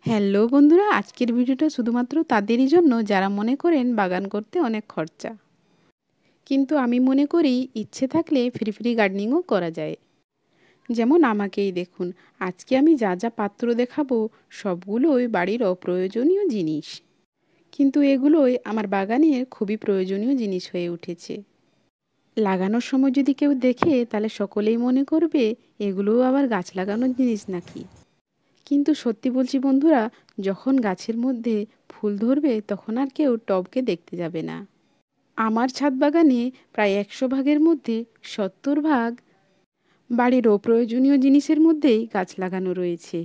Hello বন্ধুরা, আজকের ভিডিওটা শুধুমাত্র তাদেরই জন্য যারা মনে করেন বাগান করতে অনেক খরচা। কিন্তু আমি মনে করি ইচ্ছে থাকলে ফ্রি ফ্রি গার্ডেনিংও করা যায়। যেমন আমাকেই দেখুন, আজকে আমি যা যা পাত্র দেখাবো সবগুলোই বাড়ির অপ্রয়োজনীয় জিনিস, কিন্তু এগুলোই আমার বাগানের খুবই প্রয়োজনীয় জিনিস হয়ে উঠেছে। লাগানোর সময় যদি কেউ দেখে তাহলে সকলেই মনে করবে এগুলোও আবার গাছ লাগানোর জিনিস নাকি। কিন্তু সত্যি বলছি বন্ধুরা, যখন গাছের মধ্যে ফুল ধরবে তখন আর কেউ টবকে দেখতে যাবে না। আমার ছাদ বাগানে প্রায় 100 ভাগের মধ্যে 70 ভাগ বাড়ির অপ্রয়োজনীয় জিনিসের মধ্যেই গাছ লাগানো রয়েছে।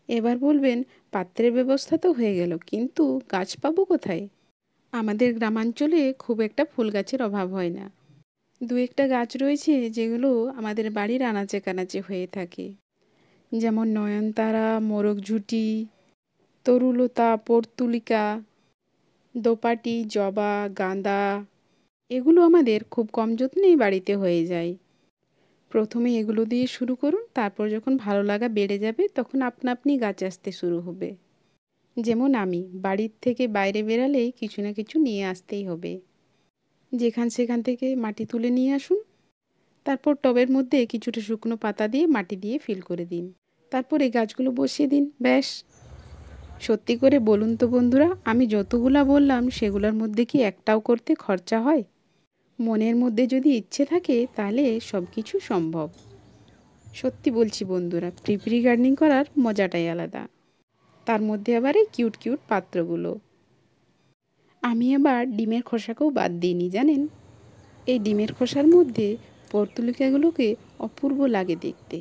এবার বলবেন, পাত্রের ব্যবস্থা তো হয়ে গেল, কিন্তু গাছ পাবো কোথায়? আমাদের গ্রামাঞ্চলে খুব একটা ফুল গাছের অভাব হয় না। দু একটা গাছ রয়েছে যেগুলো আমাদের বাড়ির আনাচে কানাচে হয়ে থাকে, যেমন নয়নতারা, মোরগঝুঁটি, তরুলতা, পর্তুলিকা, দোপাটি, জবা, গাঁদা। এগুলো আমাদের খুব কম যত্নেই বাড়িতে হয়ে যায়। প্রথমে এগুলো দিয়ে শুরু করুন, তারপর যখন ভালো লাগা বেড়ে যাবে তখন আপনা আপনি গাছ আসতে শুরু হবে। যেমন আমি বাড়ির থেকে বাইরে বেরালেই কিছু না কিছু নিয়ে আসতেই হবে। সেখান থেকে মাটি তুলে নিয়ে আসুন। তারপর টবের মধ্যে কিছুটা শুকনো পাতা দিয়ে মাটি দিয়ে ফিল করে দিন। তারপর এই গাছগুলো বসিয়ে দিন, ব্যাস। সত্যি করে বলুন তো বন্ধুরা, আমি যতগুলা বললাম সেগুলোর মধ্যে কি একটাও করতে খরচা হয়? মনের মধ্যে যদি ইচ্ছে থাকে তাহলে সব কিছু সম্ভব। সত্যি বলছি বন্ধুরা, ফ্রি ফ্রি গার্ডেনিং করার মজাটাই আলাদা। তার মধ্যে আবার এই কিউট কিউট পাত্রগুলো। আমি আবার ডিমের খোসাকেও বাদ দিইনি, জানেন? এই ডিমের খোসার মধ্যে পর্তুলিকাগুলোকে অপূর্ব লাগে দেখতে।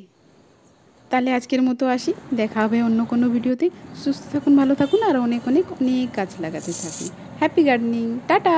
তাহলে আজকের মতো আসি, দেখা হবে অন্য কোনো ভিডিওতে। সুস্থ থাকুন, ভালো থাকুন, আর অনেক অনেক অনেক গাছ লাগাতে থাকুন। Happy gardening, tata.